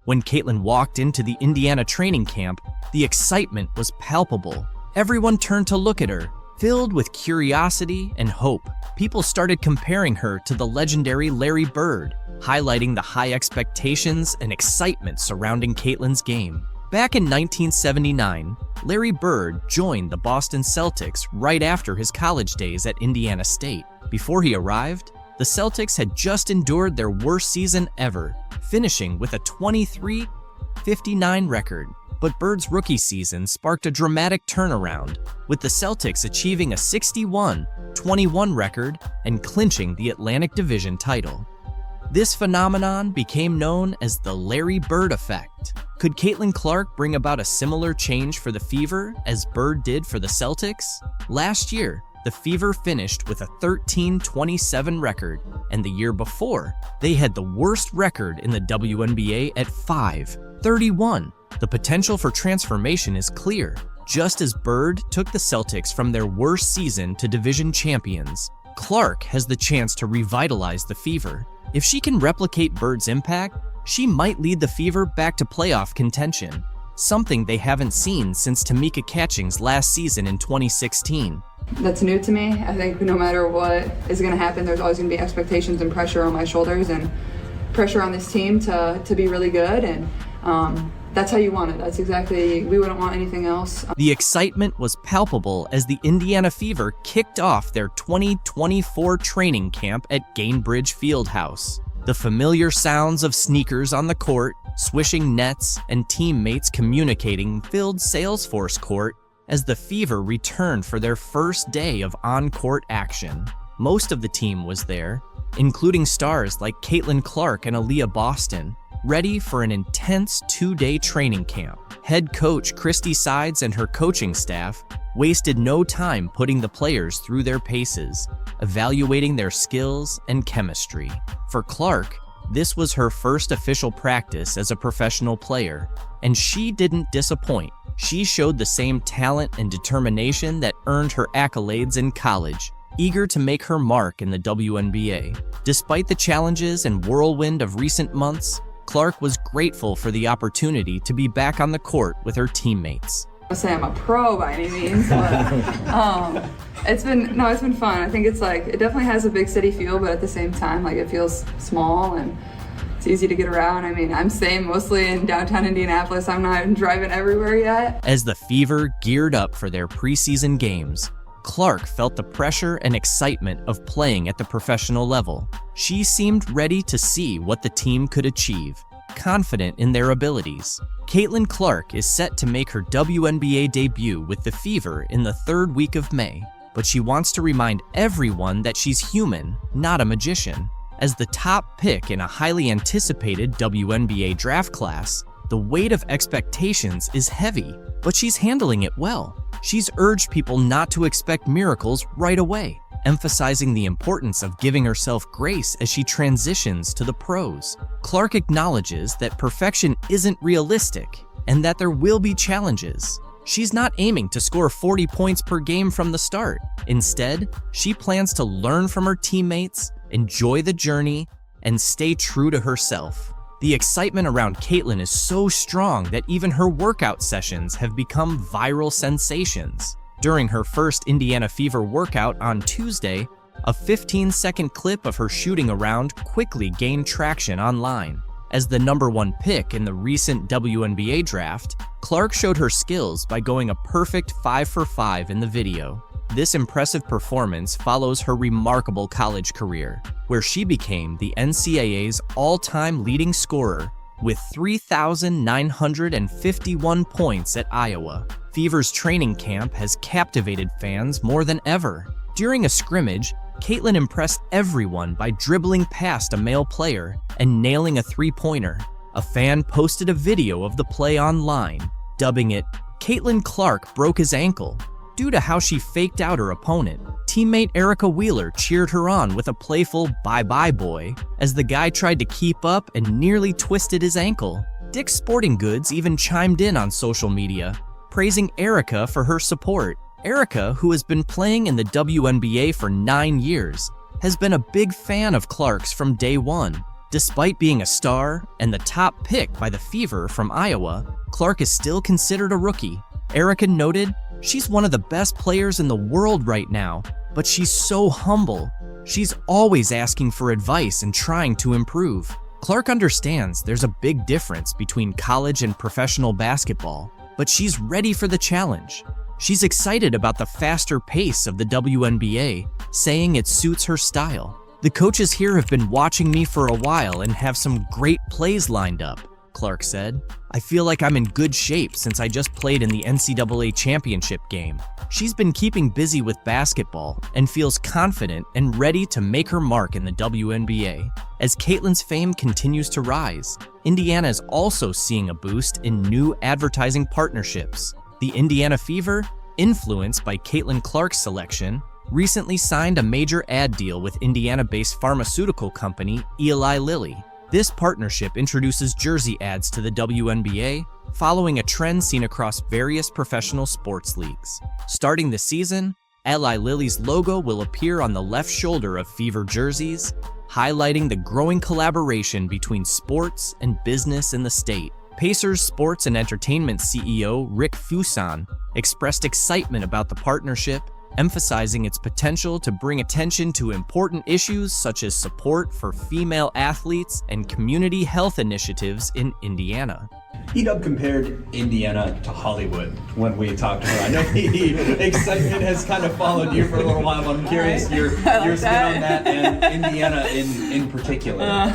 When Caitlin walked into the Indiana training camp, the excitement was palpable. Everyone turned to look at her, filled with curiosity and hope. People started comparing her to the legendary Larry Bird, highlighting the high expectations and excitement surrounding Caitlin's game. Back in 1979, Larry Bird joined the Boston Celtics right after his college days at Indiana State. Before he arrived, the Celtics had just endured their worst season ever, finishing with a 23-59 record. But Bird's rookie season sparked a dramatic turnaround, with the Celtics achieving a 61-21 record and clinching the Atlantic Division title. This phenomenon became known as the Larry Bird effect. Could Caitlin Clark bring about a similar change for the Fever as Bird did for the Celtics? Last year, the Fever finished with a 13-27 record, and the year before, they had the worst record in the WNBA at 5-31. The potential for transformation is clear. Just as Bird took the Celtics from their worst season to division champions, Clark has the chance to revitalize the Fever. If she can replicate Bird's impact, she might lead the Fever back to playoff contention, something they haven't seen since Tamika Catching's last season in 2016. That's new to me. I think no matter what is going to happen, there's always going to be expectations and pressure on my shoulders and pressure on this team to be really good, and that's how you want it. That's exactly, we wouldn't want anything else. The excitement was palpable as the Indiana Fever kicked off their 2024 training camp at Gainbridge Fieldhouse. The familiar sounds of sneakers on the court, swishing nets, and teammates communicating filled Salesforce Court as the Fever returned for their first day of on-court action. Most of the team was there, including stars like Caitlin Clark and Aaliyah Boston, ready for an intense 2-day training camp. Head coach Christy Sides and her coaching staff wasted no time putting the players through their paces, evaluating their skills and chemistry. For Clark, this was her first official practice as a professional player, and she didn't disappoint. She showed the same talent and determination that earned her accolades in college, eager to make her mark in the WNBA. Despite the challenges and whirlwind of recent months, Clark was grateful for the opportunity to be back on the court with her teammates. I say I'm a pro by any means, but it's been fun. I think it definitely has a big city feel, but at the same time, it feels small and it's easy to get around. I mean, I'm staying mostly in downtown Indianapolis. I'm not driving everywhere yet. As the Fever geared up for their preseason games, Clark felt the pressure and excitement of playing at the professional level. She seemed ready to see what the team could achieve, confident in their abilities. Caitlin Clark is set to make her WNBA debut with the Fever in the 3rd week of May, but she wants to remind everyone that she's human, not a magician. As the top pick in a highly anticipated WNBA draft class, the weight of expectations is heavy, but she's handling it well. She's urged people not to expect miracles right away, emphasizing the importance of giving herself grace as she transitions to the pros. Clark acknowledges that perfection isn't realistic and that there will be challenges. She's not aiming to score 40 points per game from the start. Instead, she plans to learn from her teammates, enjoy the journey, and stay true to herself. The excitement around Caitlin is so strong that even her workout sessions have become viral sensations. During her first Indiana Fever workout on Tuesday, a 15-second clip of her shooting around quickly gained traction online. As the #1 pick in the recent WNBA draft, Clark showed her skills by going a perfect 5 for 5 in the video. This impressive performance follows her remarkable college career, where she became the NCAA's all-time leading scorer with 3,951 points at Iowa. Fever's training camp has captivated fans more than ever. During a scrimmage, Caitlin impressed everyone by dribbling past a male player and nailing a three-pointer. A fan posted a video of the play online, dubbing it, "Caitlin Clark broke his ankle," due to how she faked out her opponent. Teammate Erica Wheeler cheered her on with a playful "bye-bye boy" as the guy tried to keep up and nearly twisted his ankle. Dick's Sporting Goods even chimed in on social media, praising Erica for her support. Erica, who has been playing in the WNBA for 9 years, has been a big fan of Clark's from day one. Despite being a star and the top pick by the Fever from Iowa, Clark is still considered a rookie. Erica noted, "She's one of the best players in the world right now, but she's so humble. She's always asking for advice and trying to improve." Clark understands there's a big difference between college and professional basketball, but she's ready for the challenge. She's excited about the faster pace of the WNBA, saying it suits her style. "The coaches here have been watching me for a while and have some great plays lined up," Clark said. "I feel like I'm in good shape since I just played in the NCAA championship game." She's been keeping busy with basketball and feels confident and ready to make her mark in the WNBA. As Caitlin's fame continues to rise, Indiana is also seeing a boost in new advertising partnerships. The Indiana Fever, influenced by Caitlin Clark's selection, recently signed a major ad deal with Indiana-based pharmaceutical company Eli Lilly. This partnership introduces jersey ads to the WNBA, following a trend seen across various professional sports leagues. Starting this season, Eli Lilly's logo will appear on the left shoulder of Fever jerseys, highlighting the growing collaboration between sports and business in the state. Pacers Sports and Entertainment CEO Rick Fuson expressed excitement about the partnership, emphasizing its potential to bring attention to important issues such as support for female athletes and community health initiatives in Indiana. Edub compared Indiana to Hollywood when we talked to her. I know the excitement has kind of followed you for a little while, but I'm curious your spin on that and Indiana in particular.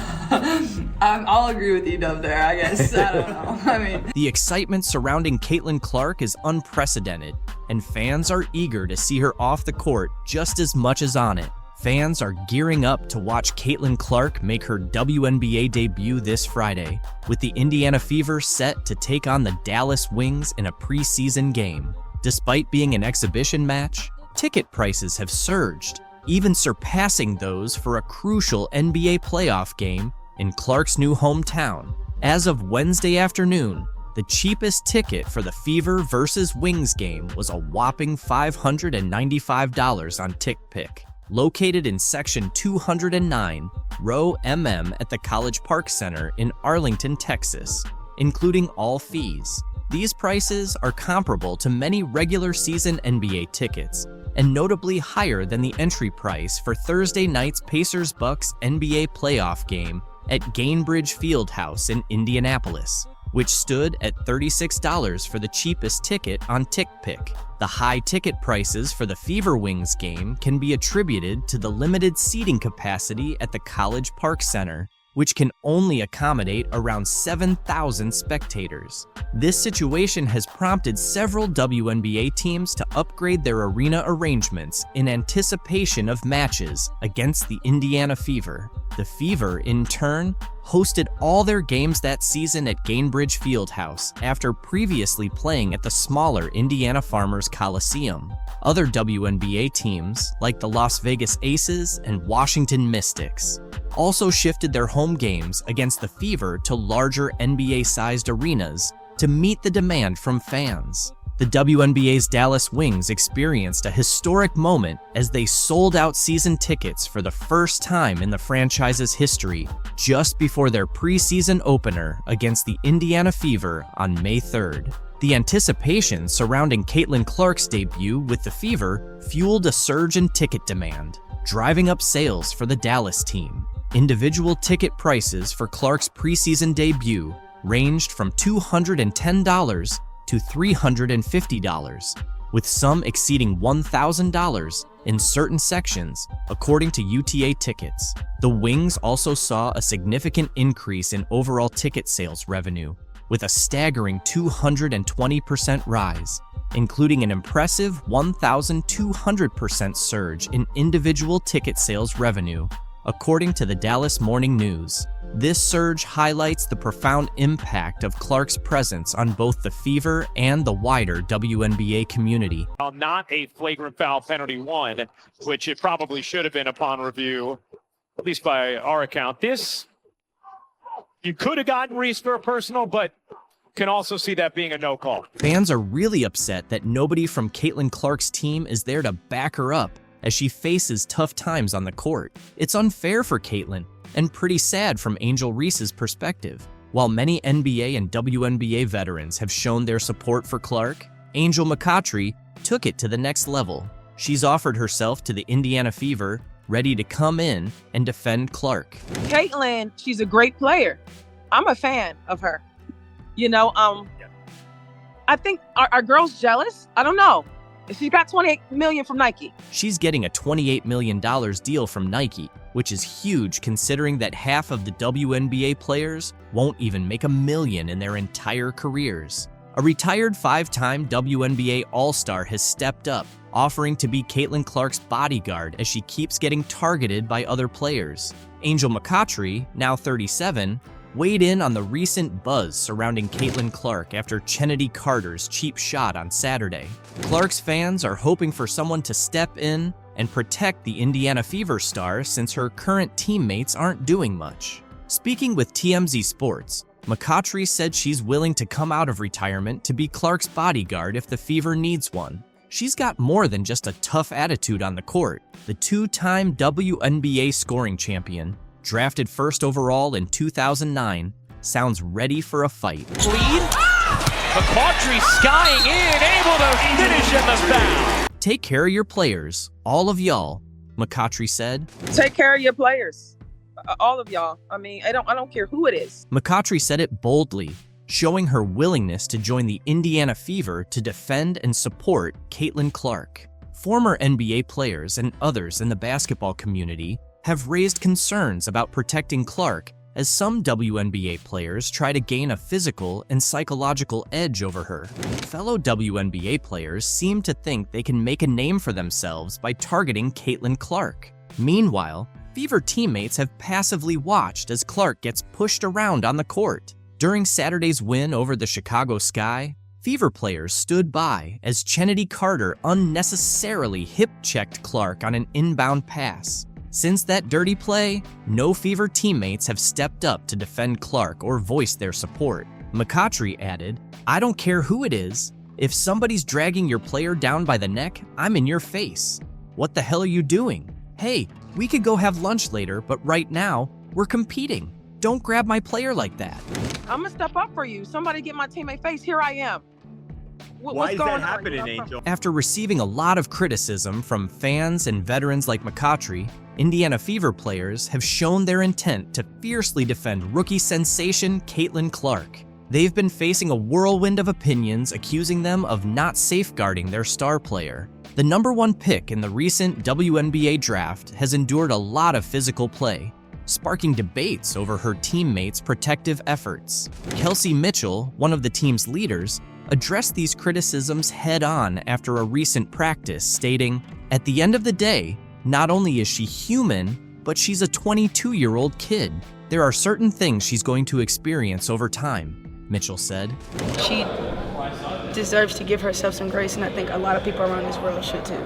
I'll agree with Edub there, I guess. I don't know. The excitement surrounding Caitlin Clark is unprecedented, and fans are eager to see her off the court just as much as on it. Fans are gearing up to watch Caitlin Clark make her WNBA debut this Friday, with the Indiana Fever set to take on the Dallas Wings in a preseason game. Despite being an exhibition match, ticket prices have surged, even surpassing those for a crucial NBA playoff game in Clark's new hometown. As of Wednesday afternoon, the cheapest ticket for the Fever versus Wings game was a whopping $595 on TickPick. Located in Section 209, Row MM at the College Park Center in Arlington, Texas, including all fees. These prices are comparable to many regular season NBA tickets, and notably higher than the entry price for Thursday night's Pacers-Bucks NBA playoff game at Gainbridge Fieldhouse in Indianapolis, which stood at $36 for the cheapest ticket on TickPick. The high ticket prices for the Fever Wings game can be attributed to the limited seating capacity at the College Park Center, which can only accommodate around 7,000 spectators. This situation has prompted several WNBA teams to upgrade their arena arrangements in anticipation of matches against the Indiana Fever. The Fever, in turn, hosted all their games that season at Gainbridge Fieldhouse after previously playing at the smaller Indiana Farmers Coliseum. Other WNBA teams, like the Las Vegas Aces and Washington Mystics, also shifted their home games against the Fever to larger NBA-sized arenas to meet the demand from fans. The WNBA's Dallas Wings experienced a historic moment as they sold out season tickets for the first time in the franchise's history just before their preseason opener against the Indiana Fever on May 3rd. The anticipation surrounding Caitlin Clark's debut with the Fever fueled a surge in ticket demand, driving up sales for the Dallas team. Individual ticket prices for Clark's preseason debut ranged from $210 to $350, with some exceeding $1,000 in certain sections, according to UTA Tickets. The Wings also saw a significant increase in overall ticket sales revenue, with a staggering 220% rise, including an impressive 1,200% surge in individual ticket sales revenue, according to the Dallas Morning News. This surge highlights the profound impact of Clark's presence on both the Fever and the wider WNBA community. Not a flagrant foul penalty one, which it probably should have been upon review, at least by our account. This, you could have gotten Reese for a personal, but can also see that being a no call. Fans are really upset that nobody from Caitlin Clark's team is there to back her up as she faces tough times on the court. It's unfair for Caitlin. and pretty sad from Angel Reese's perspective. While many NBA and WNBA veterans have shown their support for Clark, Angel McCoughtry took it to the next level. She's offered herself to the Indiana Fever, ready to come in and defend Clark. Caitlin, she's a great player. I'm a fan of her. I think, are girls jealous? I don't know. She got $28 million from Nike. She's getting a $28 million deal from Nike, which is huge considering that half of the WNBA players won't even make $1 million in their entire careers. A retired 5-time WNBA All-Star has stepped up, offering to be Caitlin Clark's bodyguard as she keeps getting targeted by other players. Angel McCoughtry, now 37, weighed in on the recent buzz surrounding Caitlin Clark after Chennedy Carter's cheap shot on Saturday. Clark's fans are hoping for someone to step in and protect the Indiana Fever star since her current teammates aren't doing much. Speaking with TMZ Sports, McCoughtry said she's willing to come out of retirement to be Clark's bodyguard if the Fever needs one. She's got more than just a tough attitude on the court. The 2-time WNBA scoring champion, drafted first overall in 2009, sounds ready for a fight. Lead. McCoughtry skying in, able to finish in the foul. Take care of your players, all of y'all, McCoughtry said. Take care of your players, all of y'all. I don't care who it is. McCoughtry said it boldly, showing her willingness to join the Indiana Fever to defend and support Caitlin Clark. Former NBA players and others in the basketball community have raised concerns about protecting Clark as some WNBA players try to gain a physical and psychological edge over her. Fellow WNBA players seem to think they can make a name for themselves by targeting Caitlin Clark. Meanwhile, Fever teammates have passively watched as Clark gets pushed around on the court. During Saturday's win over the Chicago Sky, Fever players stood by as Chennedy Carter unnecessarily hip-checked Clark on an inbound pass. Since that dirty play, no Fever teammates have stepped up to defend Clark or voice their support. McCoughtry added, "I don't care who it is. If somebody's dragging your player down by the neck, I'm in your face. What the hell are you doing? Hey, we could go have lunch later, but right now, we're competing. Don't grab my player like that." I'm gonna step up for you. Somebody get my teammate face. Here I am. Why is that happening, Angel? After receiving a lot of criticism from fans and veterans like McCoughtry, Indiana Fever players have shown their intent to fiercely defend rookie sensation Caitlin Clark. They've been facing a whirlwind of opinions accusing them of not safeguarding their star player. The #1 pick in the recent WNBA draft has endured a lot of physical play, sparking debates over her teammates' protective efforts. Kelsey Mitchell, one of the team's leaders, addressed these criticisms head-on after a recent practice, stating, "At the end of the day, not only is she human, but she's a 22-year-old kid. There are certain things she's going to experience over time," Mitchell said. She deserves to give herself some grace, and I think a lot of people around this world should too.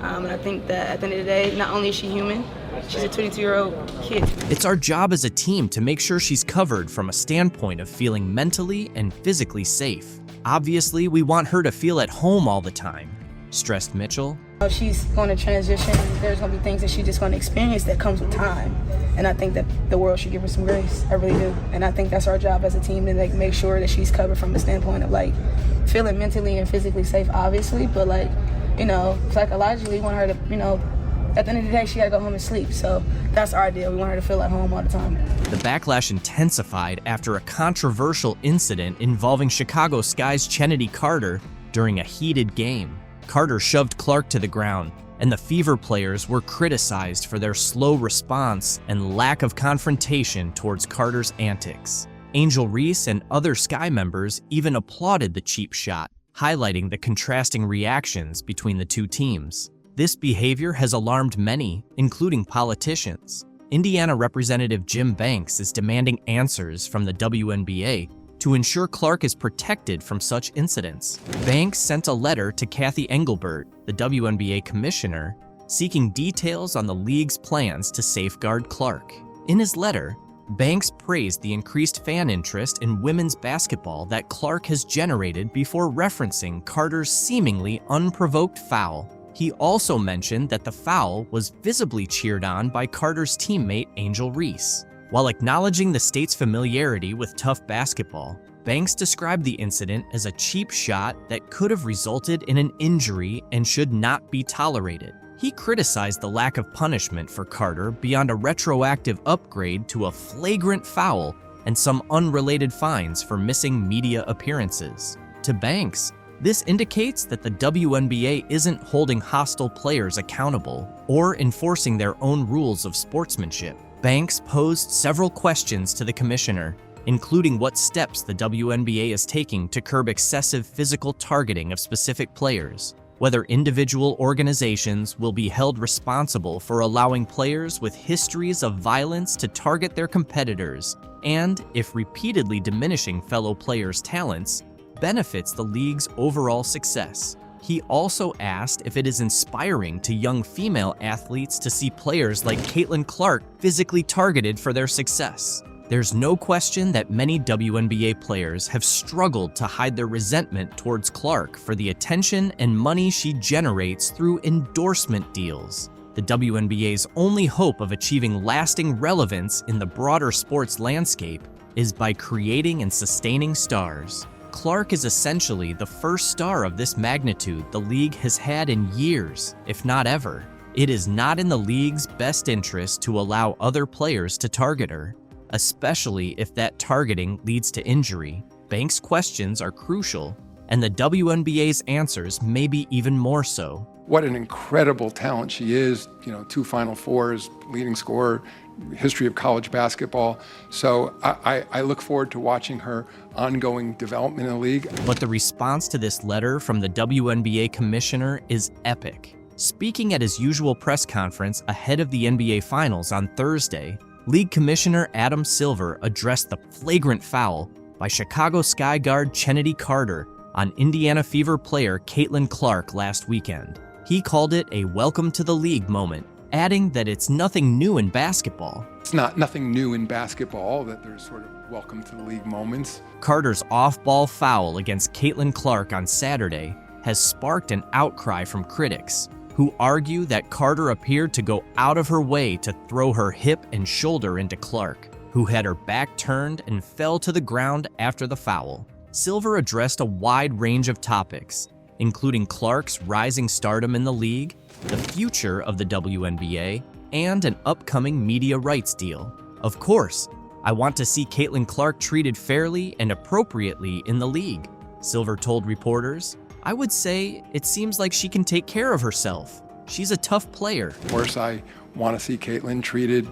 And I think that at the end of the day, not only is she human, she's a 22-year-old kid. It's our job as a team to make sure she's covered from a standpoint of feeling mentally and physically safe. Obviously, we want her to feel at home all the time, stressed Mitchell. She's going to transition. There's going to be things that she's just going to experience that comes with time. And I think that the world should give her some grace. I really do. And I think that's our job as a team to make sure that she's covered from the standpoint of feeling mentally and physically safe, obviously, but psychologically, we want her to, at the end of the day, she got to go home and sleep. So that's our deal. We want her to feel at home all the time. The backlash intensified after a controversial incident involving Chicago Sky's Chennedy Carter during a heated game. Carter shoved Clark to the ground, and the Fever players were criticized for their slow response and lack of confrontation towards Carter's antics. Angel Reese and other Sky members even applauded the cheap shot, highlighting the contrasting reactions between the two teams. This behavior has alarmed many, including politicians. Indiana Representative Jim Banks is demanding answers from the WNBA to ensure Clark is protected from such incidents. Banks sent a letter to Kathy Engelbert, the WNBA commissioner, seeking details on the league's plans to safeguard Clark. In his letter, Banks praised the increased fan interest in women's basketball that Clark has generated before referencing Carter's seemingly unprovoked foul. He also mentioned that the foul was visibly cheered on by Carter's teammate Angel Reese. While acknowledging the state's familiarity with tough basketball, Banks described the incident as a cheap shot that could have resulted in an injury and should not be tolerated. He criticized the lack of punishment for Carter beyond a retroactive upgrade to a flagrant foul and some unrelated fines for missing media appearances. To Banks, this indicates that the WNBA isn't holding hostile players accountable or enforcing their own rules of sportsmanship. Banks posed several questions to the commissioner, including what steps the WNBA is taking to curb excessive physical targeting of specific players, whether individual organizations will be held responsible for allowing players with histories of violence to target their competitors, and if repeatedly diminishing fellow players' talents benefits the league's overall success. He also asked if it is inspiring to young female athletes to see players like Caitlin Clark physically targeted for their success. There's no question that many WNBA players have struggled to hide their resentment towards Clark for the attention and money she generates through endorsement deals. The WNBA's only hope of achieving lasting relevance in the broader sports landscape is by creating and sustaining stars. Clark is essentially the first star of this magnitude the league has had in years, if not ever. It is not in the league's best interest to allow other players to target her, especially if that targeting leads to injury. Banks' questions are crucial, and the WNBA's answers may be even more so. What an incredible talent she is, 2 Final Fours, leading scorer, history of college basketball. So I look forward to watching her ongoing development in the league. But the response to this letter from the WNBA commissioner is epic. Speaking at his usual press conference ahead of the NBA Finals on Thursday, League Commissioner Adam Silver addressed the flagrant foul by Chicago Sky guard Chennedy Carter on Indiana Fever player Caitlin Clark last weekend. He called it a welcome to the league moment, adding that it's nothing new in basketball. It's nothing new in basketball that there's sort of welcome to the league moments. Carter's off-ball foul against Caitlin Clark on Saturday has sparked an outcry from critics, who argue that Carter appeared to go out of her way to throw her hip and shoulder into Clark, who had her back turned and fell to the ground after the foul. Silver addressed a wide range of topics, including Clark's rising stardom in the league, the future of the WNBA, and an upcoming media rights deal. Of course, I want to see Caitlin Clark treated fairly and appropriately in the league, Silver told reporters. I would say it seems like she can take care of herself. She's a tough player. Of course, I want to see Caitlin treated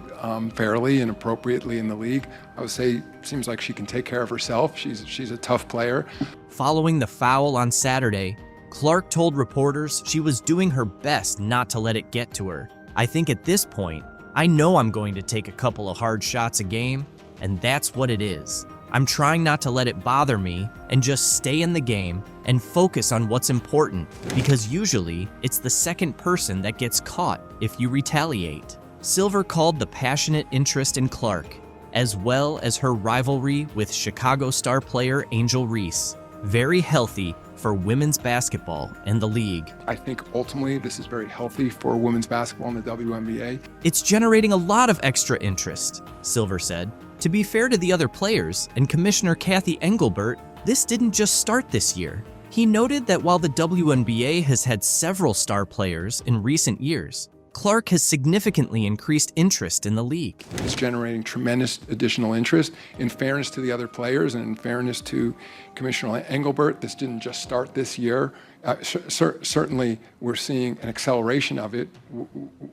fairly and appropriately in the league. I would say it seems like she can take care of herself. She's a tough player. Following the foul on Saturday, Clark told reporters she was doing her best not to let it get to her. I think at this point, I know I'm going to take a couple of hard shots a game, and that's what it is. I'm trying not to let it bother me and just stay in the game and focus on what's important, because usually it's the second person that gets caught if you retaliate. Silver called the passionate interest in Clark, as well as her rivalry with Chicago star player Angel Reese, very healthy for women's basketball and the league. I think ultimately this is very healthy for women's basketball in the WNBA. It's generating a lot of extra interest, Silver said. To be fair to the other players and Commissioner Kathy Engelbert, this didn't just start this year. He noted that while the WNBA has had several star players in recent years, Clark has significantly increased interest in the league. It's generating tremendous additional interest. In fairness to the other players and in fairness to Commissioner Engelbert, this didn't just start this year. Certainly, we're seeing an acceleration of it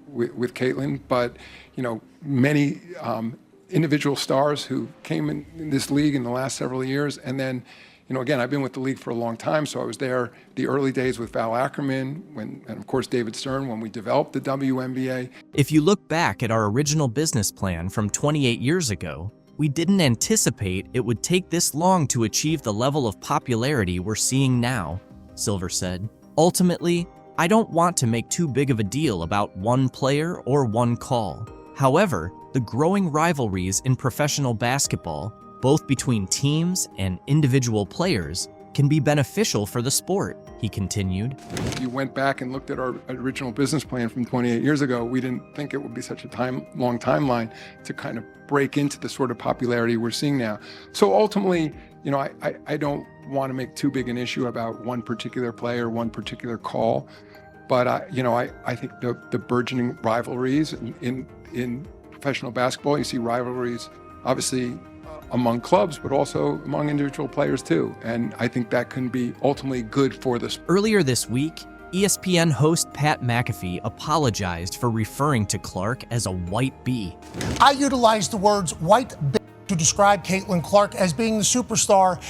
with Caitlin, but many individual stars who came in this league in the last several years, and then again, I've been with the league for a long time, so I was there the early days with Val Ackerman, and of course David Stern when we developed the WNBA. If you look back at our original business plan from 28 years ago, we didn't anticipate it would take this long to achieve the level of popularity we're seeing now, Silver said. Ultimately, I don't want to make too big of a deal about one player or one call. However, the growing rivalries in professional basketball, both between teams and individual players, can be beneficial for the sport, he continued. If you went back and looked at our original business plan from 28 years ago, we didn't think it would be such a long timeline to kind of break into the sort of popularity we're seeing now. So ultimately, I don't want to make too big an issue about one particular player, one particular call, but I think the burgeoning rivalries in professional basketball, you see rivalries obviously among clubs, but also among individual players too. And I think that can be ultimately good for the sport. Earlier this week, ESPN host Pat McAfee apologized for referring to Clark as a white bee. I utilized the words white bee to describe Caitlin Clark as being the superstar.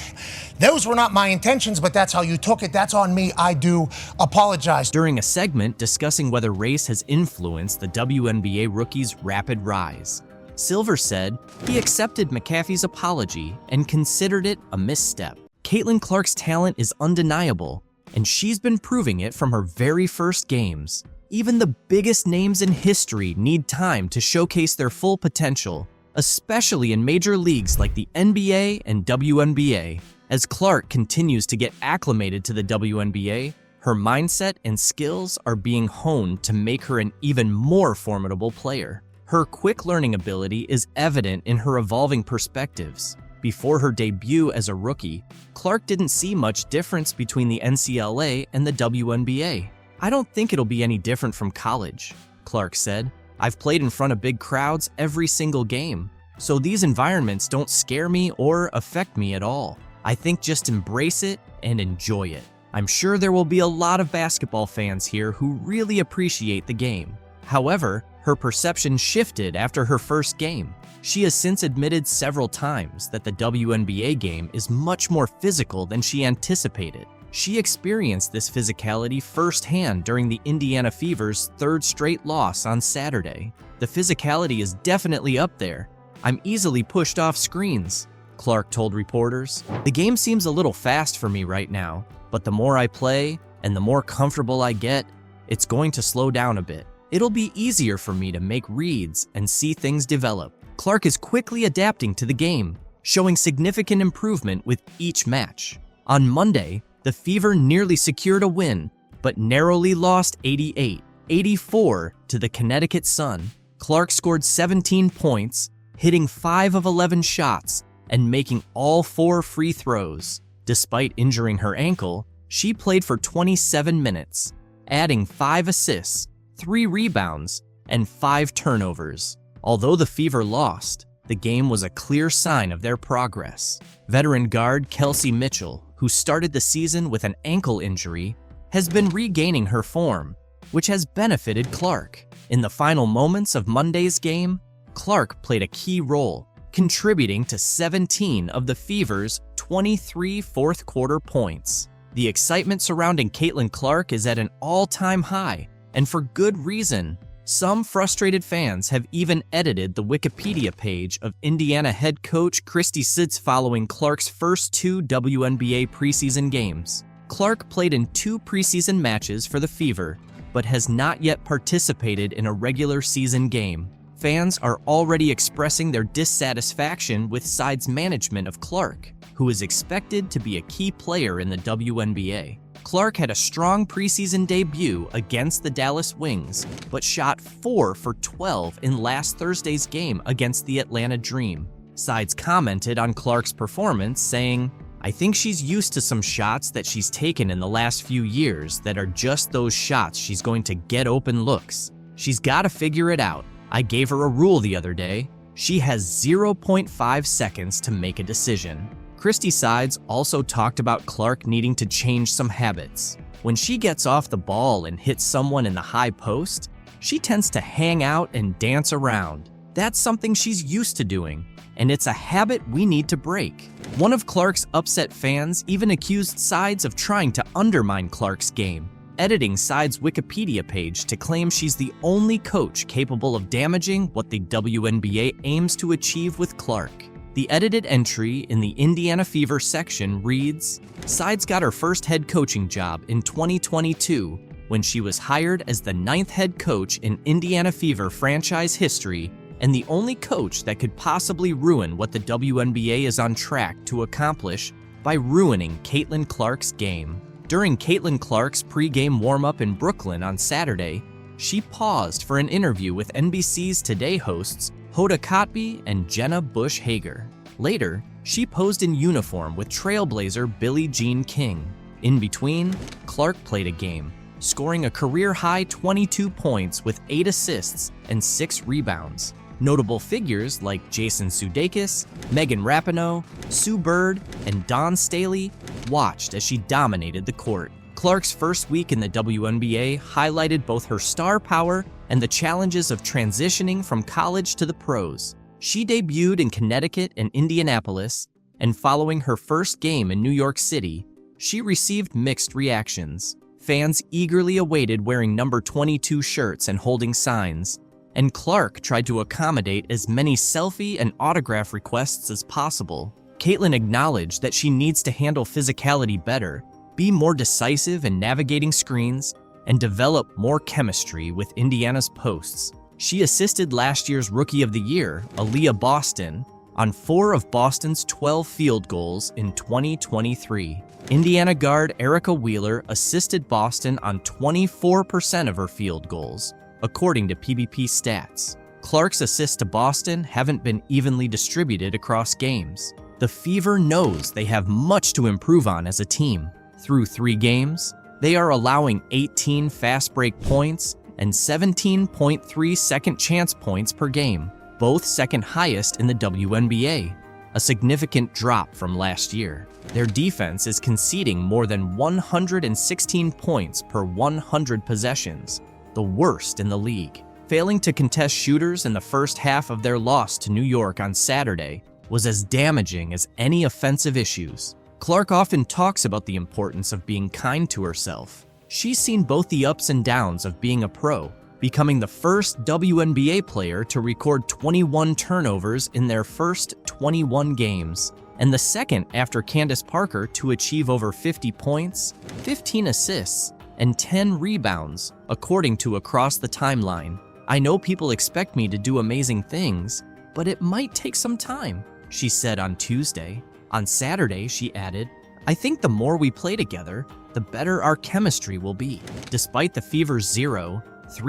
Those were not my intentions, but that's how you took it. That's on me. I do apologize. During a segment discussing whether race has influenced the WNBA rookie's rapid rise, Silver said he accepted McAfee's apology and considered it a misstep. Caitlin Clark's talent is undeniable, and she's been proving it from her very first games. Even the biggest names in history need time to showcase their full potential, especially in major leagues like the NBA and WNBA. As Clark continues to get acclimated to the WNBA, her mindset and skills are being honed to make her an even more formidable player. Her quick learning ability is evident in her evolving perspectives. Before her debut as a rookie, Clark didn't see much difference between the NCAA and the WNBA. "I don't think it'll be any different from college," Clark said. "I've played in front of big crowds every single game, so these environments don't scare me or affect me at all. I think just embrace it and enjoy it. I'm sure there will be a lot of basketball fans here who really appreciate the game." However, her perception shifted after her first game. She has since admitted several times that the WNBA game is much more physical than she anticipated. She experienced this physicality firsthand during the Indiana Fever's third straight loss on Saturday. "The physicality is definitely up there. I'm easily pushed off screens," Clark told reporters. "The game seems a little fast for me right now, but the more I play and the more comfortable I get, it's going to slow down a bit. It'll be easier for me to make reads and see things develop." Clark is quickly adapting to the game, showing significant improvement with each match. On Monday, the Fever nearly secured a win, but narrowly lost 88-84 to the Connecticut Sun. Clark scored 17 points, hitting 5 of 11 shots and making all 4 free throws. Despite injuring her ankle, she played for 27 minutes, adding 5 assists, 3 rebounds, and 5 turnovers. Although the Fever lost, the game was a clear sign of their progress. Veteran guard Kelsey Mitchell, who started the season with an ankle injury, has been regaining her form, which has benefited Clark. In the final moments of Monday's game, Clark played a key role, contributing to 17 of the Fever's 23 fourth-quarter points. The excitement surrounding Caitlin Clark is at an all-time high, and for good reason. Some frustrated fans have even edited the Wikipedia page of Indiana head coach Christy Sitz following Clark's first 2 WNBA preseason games. Clark played in 2 preseason matches for the Fever, but has not yet participated in a regular season game. Fans are already expressing their dissatisfaction with side's management of Clark, who is expected to be a key player in the WNBA. Clark had a strong preseason debut against the Dallas Wings, but shot 4 for 12 in last Thursday's game against the Atlanta Dream. Sides commented on Clark's performance, saying, "I think she's used to some shots that she's taken in the last few years that are just those shots she's going to get open looks. She's got to figure it out. I gave her a rule the other day. She has 0.5 seconds to make a decision." Christy Sides also talked about Clark needing to change some habits. When she gets off the ball and hits someone in the high post, she tends to hang out and dance around. That's something she's used to doing, and it's a habit we need to break. One of Clark's upset fans even accused Sides of trying to undermine Clark's game, editing Sides' Wikipedia page to claim she's the only coach capable of damaging what the WNBA aims to achieve with Clark. The edited entry in the Indiana Fever section reads, "Sides got her first head coaching job in 2022 when she was hired as the 9th head coach in Indiana Fever franchise history and the only coach that could possibly ruin what the WNBA is on track to accomplish by ruining Caitlin Clark's game. During Caitlin Clark's pre-game warm-up in Brooklyn on Saturday, she paused for an interview with NBC's Today hosts Hoda Kotb and Jenna Bush Hager. Later, she posed in uniform with Trailblazer Billie Jean King. In between, Clark played a game, scoring a career-high 22 points with 8 assists and 6 rebounds. Notable figures like Jason Sudeikis, Megan Rapinoe, Sue Bird, and Dawn Staley watched as she dominated the court. Clark's first week in the WNBA highlighted both her star power and the challenges of transitioning from college to the pros. She debuted in Connecticut and Indianapolis, and following her first game in New York City, she received mixed reactions. Fans eagerly awaited wearing number 22 shirts and holding signs, and Clark tried to accommodate as many selfie and autograph requests as possible. Caitlin acknowledged that she needs to handle physicality better, be more decisive in navigating screens, and develop more chemistry with Indiana's posts. She assisted last year's Rookie of the Year, Aaliyah Boston, on 4 of Boston's 12 field goals in 2023. Indiana guard Erica Wheeler assisted Boston on 24% of her field goals, according to PBP stats. Clark's assists to Boston haven't been evenly distributed across games. The Fever knows they have much to improve on as a team. Through 3 games, they are allowing 18 fast break points and 17.3 second chance points per game, both second highest in the WNBA, a significant drop from last year. Their defense is conceding more than 116 points per 100 possessions, the worst in the league. Failing to contest shooters in the first half of their loss to New York on Saturday was as damaging as any offensive issues. Clark often talks about the importance of being kind to herself. She's seen both the ups and downs of being a pro, becoming the first WNBA player to record 21 turnovers in their first 21 games, and the second after Candace Parker to achieve over 50 points, 15 assists, and 10 rebounds, according to Across the Timeline. I know people expect me to do amazing things, but it might take some time, she said on Tuesday. On Saturday, she added, I think the more we play together, the better our chemistry will be. Despite the Fever's 0-3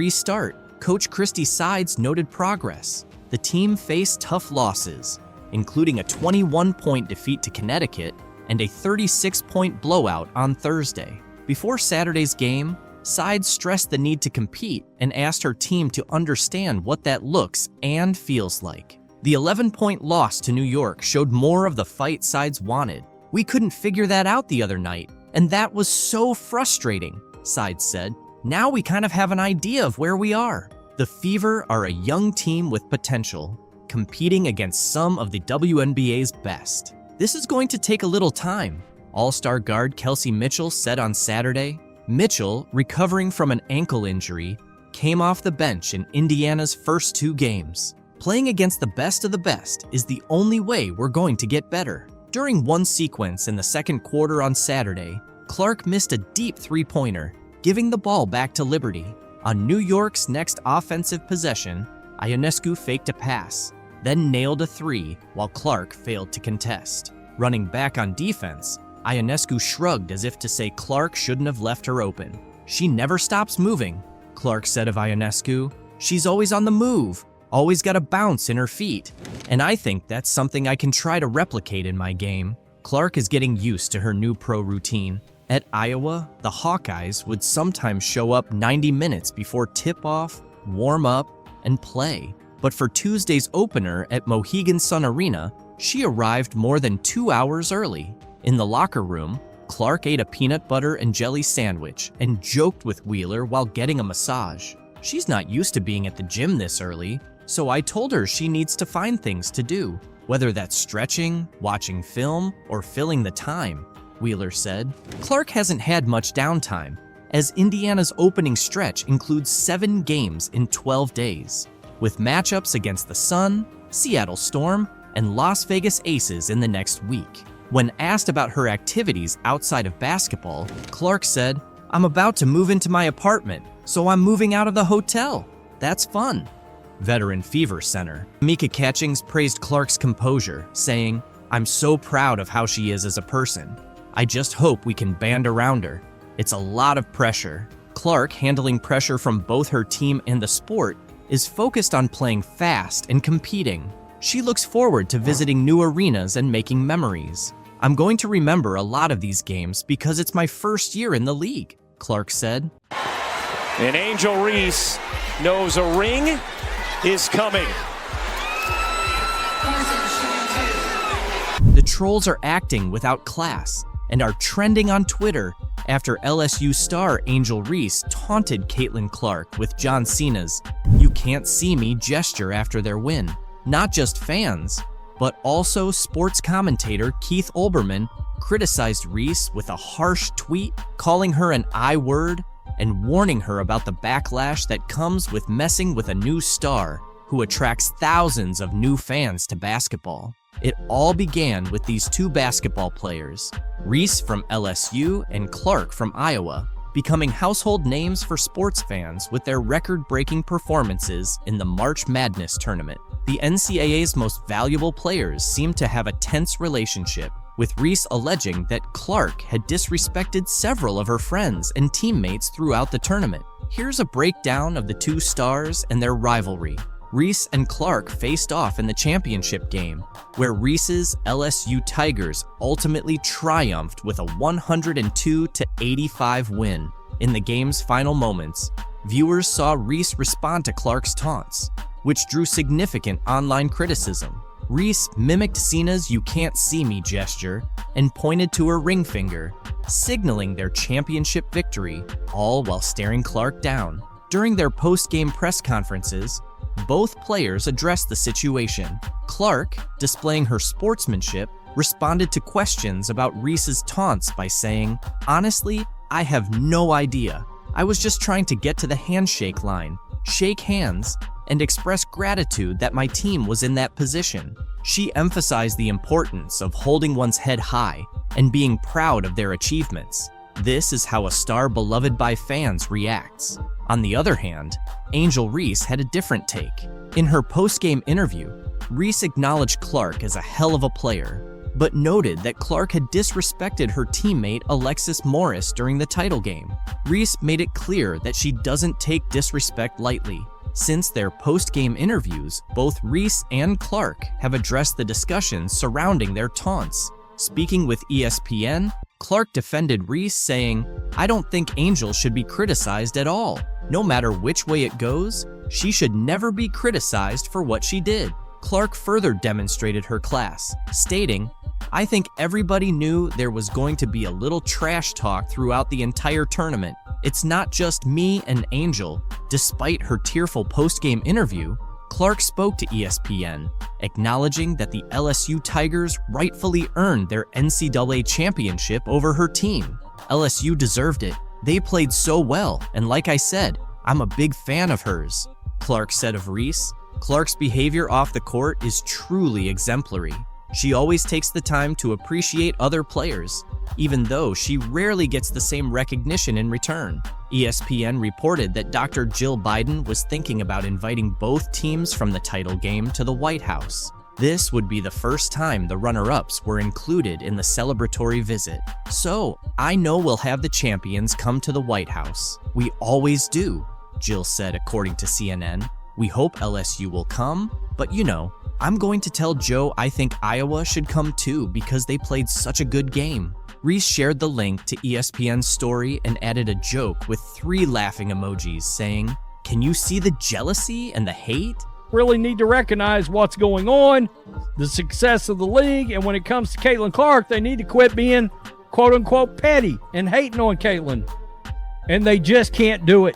start, Coach Christy Sides noted progress. The team faced tough losses, including a 21-point defeat to Connecticut and a 36-point blowout on Thursday. Before Saturday's game, Sides stressed the need to compete and asked her team to understand what that looks and feels like. The 11-point loss to New York showed more of the fight Sides wanted. We couldn't figure that out the other night, and that was so frustrating, Sides said. Now we kind of have an idea of where we are. The Fever are a young team with potential, competing against some of the WNBA's best. This is going to take a little time, All-Star guard Kelsey Mitchell said on Saturday. Mitchell, recovering from an ankle injury, came off the bench in Indiana's first 2 games. Playing against the best of the best is the only way we're going to get better. During one sequence in the second quarter on Saturday, Clark missed a deep 3-pointer, giving the ball back to Liberty. On New York's next offensive possession, Ionescu faked a pass, then nailed a 3 while Clark failed to contest. Running back on defense, Ionescu shrugged as if to say Clark shouldn't have left her open. She never stops moving, Clark said of Ionescu. She's always on the move, always got a bounce in her feet, and I think that's something I can try to replicate in my game. Clark is getting used to her new pro routine. At Iowa, the Hawkeyes would sometimes show up 90 minutes before tip-off, warm up, and play. But for Tuesday's opener at Mohegan Sun Arena, she arrived more than 2 hours early. In the locker room, Clark ate a peanut butter and jelly sandwich and joked with Wheeler while getting a massage. She's not used to being at the gym this early, so I told her she needs to find things to do, whether that's stretching, watching film, or filling the time, Wheeler said. Clark hasn't had much downtime, as Indiana's opening stretch includes 7 games in 12 days, with matchups against the Sun, Seattle Storm, and Las Vegas Aces in the next week. When asked about her activities outside of basketball, Clark said, I'm about to move into my apartment, so I'm moving out of the hotel. That's fun. Veteran Fever center Mika Catchings praised Clark's composure, saying, I'm so proud of how she is as a person. I just hope we can band around her. It's a lot of pressure. Clark, handling pressure from both her team and the sport, is focused on playing fast and competing. She looks forward to visiting new arenas and making memories. I'm going to remember a lot of these games because it's my first year in the league, Clark said. And Angel Reese knows a ring is coming. The trolls are acting without class and are trending on Twitter after LSU star Angel Reese taunted Caitlin Clark with John Cena's "You can't see me" gesture after their win. Not just fans, but also sports commentator Keith Olbermann criticized Reese with a harsh tweet, calling her an I-word and warning her about the backlash that comes with messing with a new star who attracts thousands of new fans to basketball. It all began with these two basketball players, Reese from LSU and Clark from Iowa, becoming household names for sports fans with their record-breaking performances in the March Madness tournament. The NCAA's most valuable players seemed to have a tense relationship, with Reese alleging that Clark had disrespected several of her friends and teammates throughout the tournament. Here's a breakdown of the two stars and their rivalry. Reese and Clark faced off in the championship game, where Reese's LSU Tigers ultimately triumphed with a 102-85 win. In the game's final moments, viewers saw Reese respond to Clark's taunts, which drew significant online criticism. Reese mimicked Cena's "You can't see me" gesture and pointed to her ring finger, signaling their championship victory, all while staring Clark down. During their post-game press conferences, both players addressed the situation. Clark, displaying her sportsmanship, responded to questions about Reese's taunts by saying, "Honestly, I have no idea. I was just trying to get to the handshake line, shake hands, and express gratitude that my team was in that position." She emphasized the importance of holding one's head high and being proud of their achievements. This is how a star beloved by fans reacts. On the other hand, Angel Reese had a different take. In her post-game interview, Reese acknowledged Clark as a hell of a player, but noted that Clark had disrespected her teammate Alexis Morris during the title game. Reese made it clear that she doesn't take disrespect lightly. Since their post-game interviews, both Reese and Clark have addressed the discussions surrounding their taunts. Speaking with ESPN, Clark defended Reese, saying, "I don't think Angel should be criticized at all. No matter which way it goes, she should never be criticized for what she did." Clark further demonstrated her class, stating, "I think everybody knew there was going to be a little trash talk throughout the entire tournament. It's not just me and Angel." Despite her tearful post-game interview, Clark spoke to ESPN, acknowledging that the LSU Tigers rightfully earned their NCAA championship over her team. LSU deserved it. They played so well, and like I said, I'm a big fan of hers, Clark said of Reese. Clark's behavior off the court is truly exemplary. She always takes the time to appreciate other players, even though she rarely gets the same recognition in return. ESPN reported that Dr. Jill Biden was thinking about inviting both teams from the title game to the White House. This would be the first time the runner-ups were included in the celebratory visit. "So, I know we'll have the champions come to the White House. We always do," Jill said, according to CNN. "We hope LSU will come, but you know, I'm going to tell Joe I think Iowa should come too because they played such a good game." Reese shared the link to ESPN's story and added a joke with 3 laughing emojis, saying, "Can you see the jealousy and the hate?" Really need to recognize what's going on, the success of the league, and when it comes to Caitlin Clark, they need to quit being quote-unquote petty and hating on Caitlin. And they just can't do it.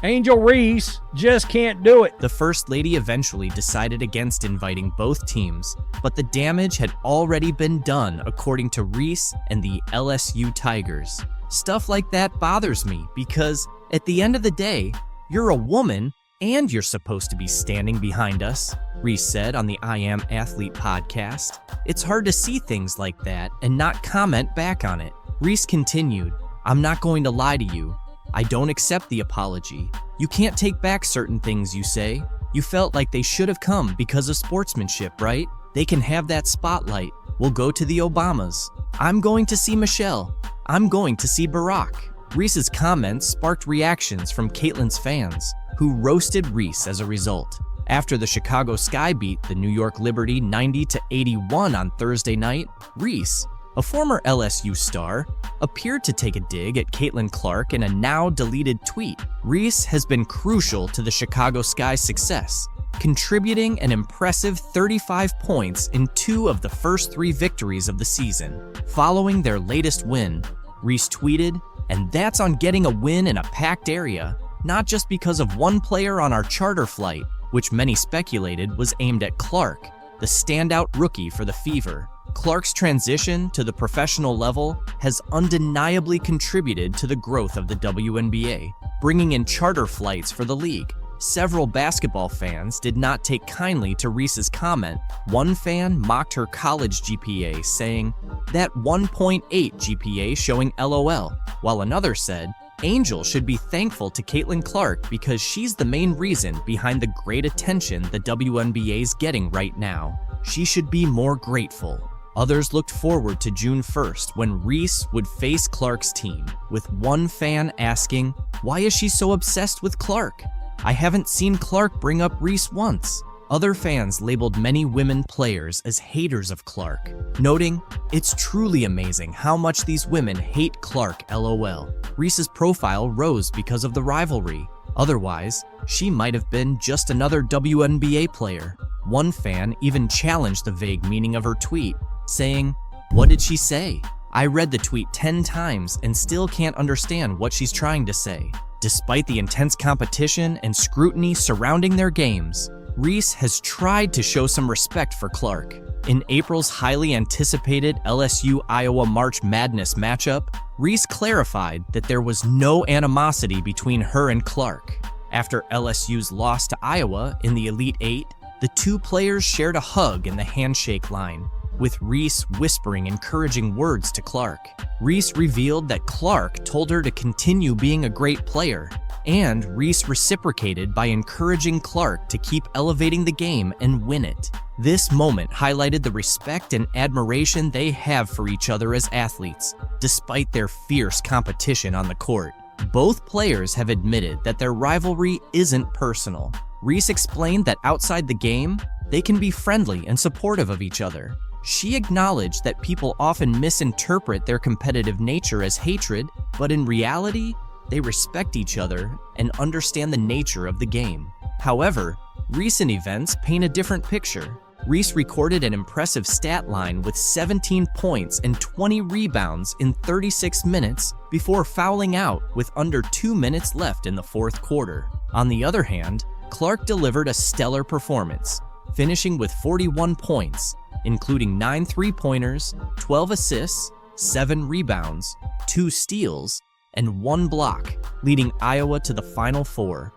Angel Reese just can't do it. The First Lady eventually decided against inviting both teams, but the damage had already been done, according to Reese and the LSU Tigers. Stuff like that bothers me because, at the end of the day, you're a woman and you're supposed to be standing behind us, Reese said on the I Am Athlete podcast. It's hard to see things like that and not comment back on it. Reese continued, "I'm not going to lie to you. I don't accept the apology. You can't take back certain things you say. You felt like they should have come because of sportsmanship, right? They can have that spotlight. We'll go to the Obamas. I'm going to see Michelle. I'm going to see Barack. Reese's comments sparked reactions from Caitlyn's fans, who roasted Reese as a result. After the Chicago Sky beat the New York Liberty 90-81 on Thursday night, Reese, a former LSU star, appeared to take a dig at Caitlin Clark in a now-deleted tweet. Reese has been crucial to the Chicago Sky's success, contributing an impressive 35 points in 2 of the first 3 victories of the season. Following their latest win, Reese tweeted, "And that's on getting a win in a packed area, not just because of one player on our charter flight," which many speculated was aimed at Clark, the standout rookie for the Fever. Clark's transition to the professional level has undeniably contributed to the growth of the WNBA, bringing in charter flights for the league. Several basketball fans did not take kindly to Reese's comment. One fan mocked her college GPA, saying, "That 1.8 GPA showing LOL," while another said, "Angel should be thankful to Caitlin Clark because she's the main reason behind the great attention the WNBA's getting right now. She should be more grateful." Others looked forward to June 1st when Reese would face Clark's team, with one fan asking, "Why is she so obsessed with Clark? I haven't seen Clark bring up Reese once." Other fans labeled many women players as haters of Clark, noting, "It's truly amazing how much these women hate Clark, LOL." Reese's profile rose because of the rivalry. Otherwise, she might have been just another WNBA player. One fan even challenged the vague meaning of her tweet, saying, "What did she say? I read the tweet 10 times and still can't understand what she's trying to say." Despite the intense competition and scrutiny surrounding their games, Reese has tried to show some respect for Clark. In April's highly anticipated LSU-Iowa March Madness matchup, Reese clarified that there was no animosity between her and Clark. After LSU's loss to Iowa in the Elite Eight, the 2 players shared a hug in the handshake line, with Reese whispering encouraging words to Clark. Reese revealed that Clark told her to continue being a great player, and Reese reciprocated by encouraging Clark to keep elevating the game and win it. This moment highlighted the respect and admiration they have for each other as athletes, despite their fierce competition on the court. Both players have admitted that their rivalry isn't personal. Reese explained that outside the game, they can be friendly and supportive of each other. She acknowledged that people often misinterpret their competitive nature as hatred, but in reality, they respect each other and understand the nature of the game. However, recent events paint a different picture. Reese recorded an impressive stat line with 17 points and 20 rebounds in 36 minutes before fouling out with under 2 minutes left in the 4th quarter. On the other hand, Clark delivered a stellar performance, finishing with 41 points, including 9 3-pointers, 12 assists, 7 rebounds, 2 steals, and 1 block, leading Iowa to the Final Four.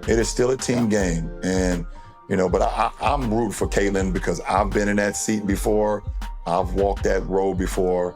It is still a team game, and but I'm rooting for Caitlin because I've been in that seat before. I've walked that road before.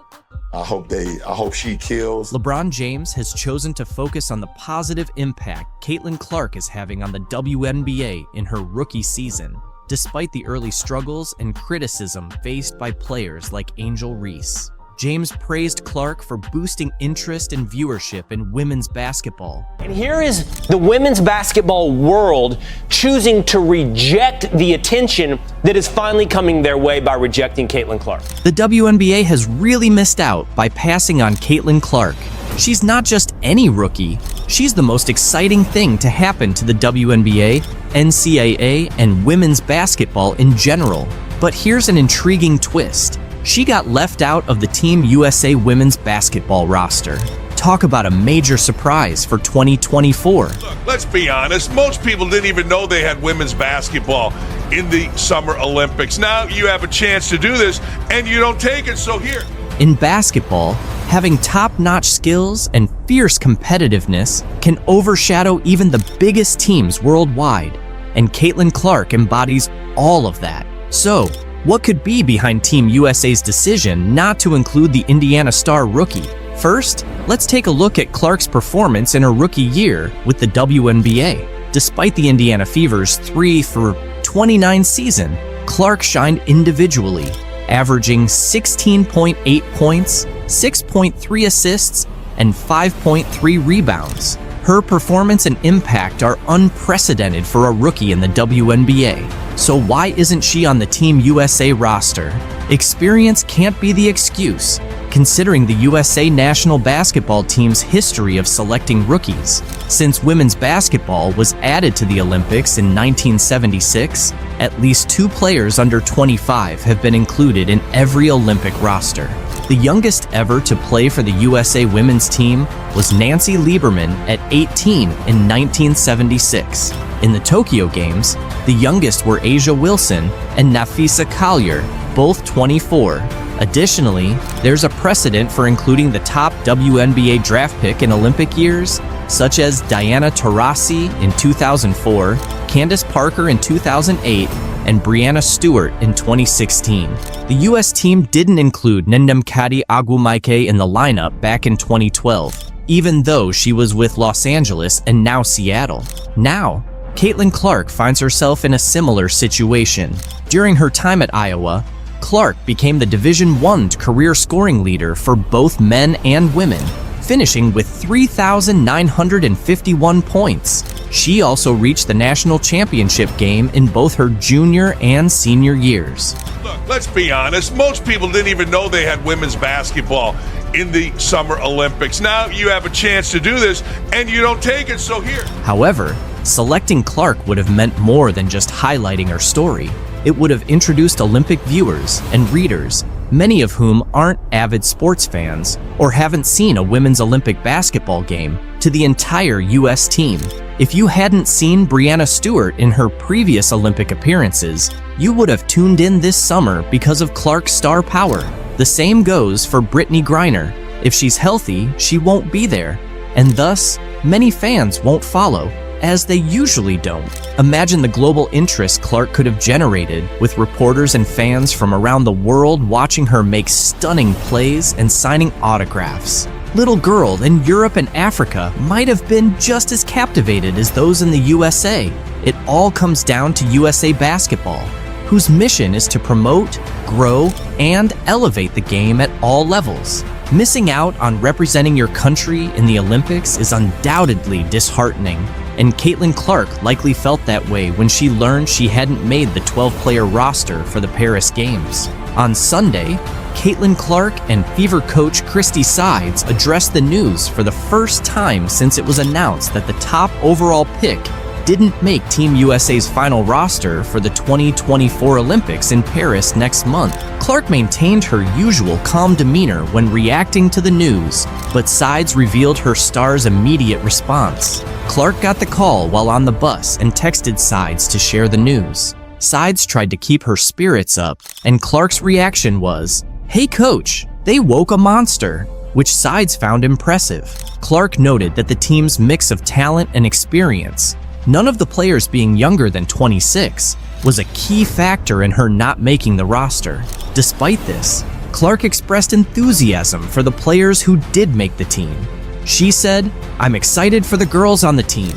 I hope she kills. LeBron James has chosen to focus on the positive impact Caitlin Clark is having on the WNBA in her rookie season, despite the early struggles and criticism faced by players like Angel Reese. James praised Clark for boosting interest and viewership in women's basketball. And here is the women's basketball world choosing to reject the attention that is finally coming their way by rejecting Caitlin Clark. The WNBA has really missed out by passing on Caitlin Clark. She's not just any rookie, she's the most exciting thing to happen to the WNBA, NCAA, and women's basketball in general. But here's an intriguing twist. She got left out of the Team USA women's basketball roster. Talk about a major surprise for 2024. Look, let's be honest, most people didn't even know they had women's basketball in the Summer Olympics. Now you have a chance to do this, and you don't take it, so here. In basketball, having top-notch skills and fierce competitiveness can overshadow even the biggest teams worldwide, and Caitlin Clark embodies all of that. So, what could be behind Team USA's decision not to include the Indiana Star rookie? First, let's take a look at Clark's performance in her rookie year with the WNBA. Despite the Indiana Fever's 3 for 29 season, Clark shined individually, averaging 16.8 points, 6.3 assists, and 5.3 rebounds. Her performance and impact are unprecedented for a rookie in the WNBA. So why isn't she on the Team USA roster? Experience can't be the excuse, considering the USA national basketball team's history of selecting rookies. Since women's basketball was added to the Olympics in 1976, at least 2 players under 25 have been included in every Olympic roster. The youngest ever to play for the USA women's team was Nancy Lieberman at 18 in 1976. In the Tokyo Games, the youngest were Asia Wilson and Nafisa Collier, both 24. Additionally, there's a precedent for including the top WNBA draft pick in Olympic years, such as Diana Taurasi in 2004, Candace Parker in 2008, and Breanna Stewart in 2016. The U.S. team didn't include Ndamukadi Agwumaike in the lineup back in 2012, even though she was with Los Angeles and now Seattle. Now, Caitlin Clark finds herself in a similar situation. During her time at Iowa, Clark became the Division I career scoring leader for both men and women, finishing with 3,951 points. She also reached the national championship game in both her junior and senior years. Look, let's be honest. Most people didn't even know they had women's basketball in the Summer Olympics. Now you have a chance to do this, and you don't take it, so here. However, selecting Clark would have meant more than just highlighting her story. It would have introduced Olympic viewers and readers, many of whom aren't avid sports fans or haven't seen a women's Olympic basketball game, to the entire U.S. team. If you hadn't seen Breanna Stewart in her previous Olympic appearances, you would have tuned in this summer because of Clark's star power. The same goes for Brittany Griner. If she's healthy, she won't be there, and thus, many fans won't follow, as they usually don't. Imagine the global interest Clark could have generated, with reporters and fans from around the world watching her make stunning plays and signing autographs. Little girls in Europe and Africa might have been just as captivated as those in the USA. It all comes down to USA Basketball, whose mission is to promote, grow, and elevate the game at all levels. Missing out on representing your country in the Olympics is undoubtedly disheartening, and Caitlin Clark likely felt that way when she learned she hadn't made the 12-player roster for the Paris Games. On Sunday, Caitlin Clark and Fever coach Christy Sides addressed the news for the first time since it was announced that the top overall pick didn't make Team USA's final roster for the 2024 Olympics in Paris next month. Clark maintained her usual calm demeanor when reacting to the news, but Sides revealed her star's immediate response. Clark got the call while on the bus and texted Sides to share the news. Sides tried to keep her spirits up, and Clark's reaction was, "Hey coach, they woke a monster," which Sides found impressive. Clark noted that the team's mix of talent and experience, none of the players being younger than 26, was a key factor in her not making the roster. Despite this, Clark expressed enthusiasm for the players who did make the team. She said, "I'm excited for the girls on the team.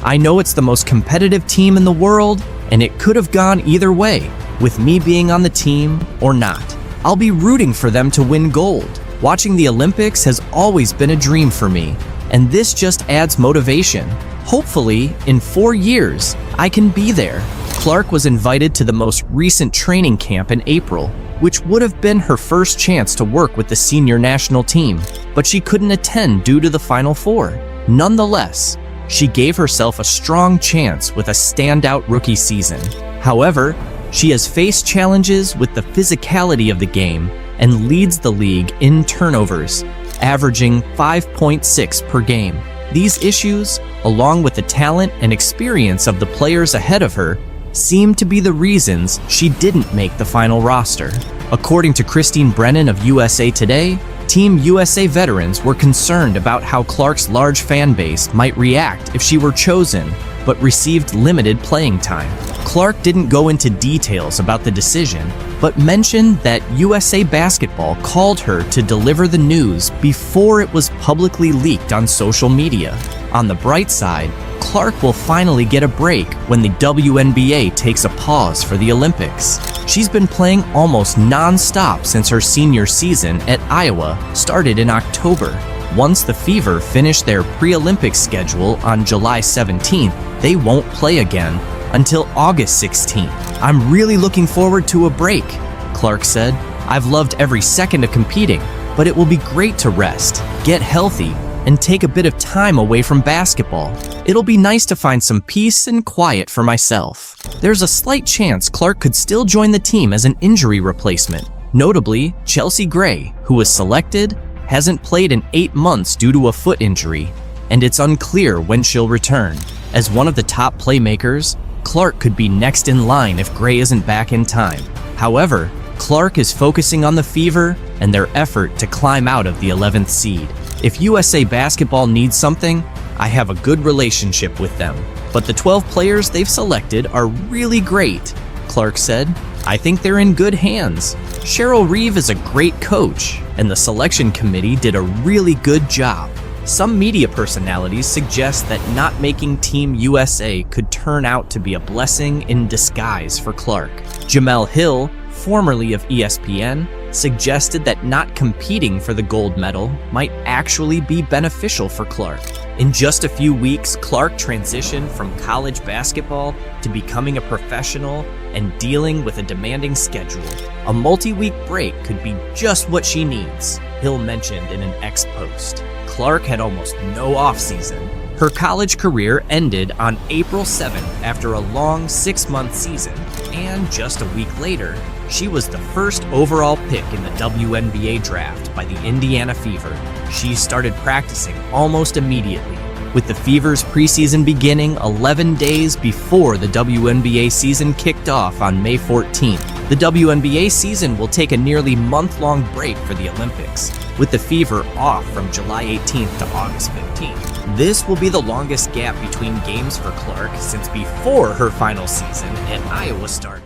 I know it's the most competitive team in the world, and it could have gone either way, with me being on the team or not. I'll be rooting for them to win gold. Watching the Olympics has always been a dream for me, and this just adds motivation. Hopefully, in 4 years, I can be there." Clark was invited to the most recent training camp in April, which would have been her first chance to work with the senior national team, but she couldn't attend due to the Final Four. Nonetheless, she gave herself a strong chance with a standout rookie season. However, she has faced challenges with the physicality of the game and leads the league in turnovers, averaging 5.6 per game. These issues, along with the talent and experience of the players ahead of her, seem to be the reasons she didn't make the final roster. According to Christine Brennan of USA Today, Team USA veterans were concerned about how Clark's large fan base might react if she were chosen, but received limited playing time. Clark didn't go into details about the decision, but mentioned that USA Basketball called her to deliver the news before it was publicly leaked on social media. On the bright side, Clark will finally get a break when the WNBA takes a pause for the Olympics. She's been playing almost non-stop since her senior season at Iowa started in October. Once the Fever finish their pre-Olympic schedule on July 17th, they won't play again until August 16th. I'm really looking forward to a break, Clark said. I've loved every second of competing, but it will be great to rest, get healthy, and take a bit of time away from basketball. It'll be nice to find some peace and quiet for myself. There's a slight chance Clark could still join the team as an injury replacement. Notably, Chelsea Gray, who was selected, hasn't played in 8 months due to a foot injury, and it's unclear when she'll return. As one of the top playmakers, Clark could be next in line if Gray isn't back in time. However, Clark is focusing on the Fever and their effort to climb out of the 11th seed. If USA Basketball needs something, I have a good relationship with them. But the 12 players they've selected are really great, Clark said. I think they're in good hands. Cheryl Reeve is a great coach, and the selection committee did a really good job. Some media personalities suggest that not making Team USA could turn out to be a blessing in disguise for Clark. Jamel Hill, formerly of ESPN, suggested that not competing for the gold medal might actually be beneficial for Clark. In just a few weeks, Clark transitioned from college basketball to becoming a professional and dealing with a demanding schedule. A multi-week break could be just what she needs, Hill mentioned in an X post. Clark had almost no offseason. Her college career ended on April 7th after a long 6-month season, and just a week later, she was the first overall pick in the WNBA draft by the Indiana Fever. She started practicing almost immediately, with the Fever's preseason beginning 11 days before the WNBA season kicked off on May 14th. The WNBA season will take a nearly month-long break for the Olympics, with the Fever off from July 18th to August 15th. This will be the longest gap between games for Clark since before her final season at Iowa started.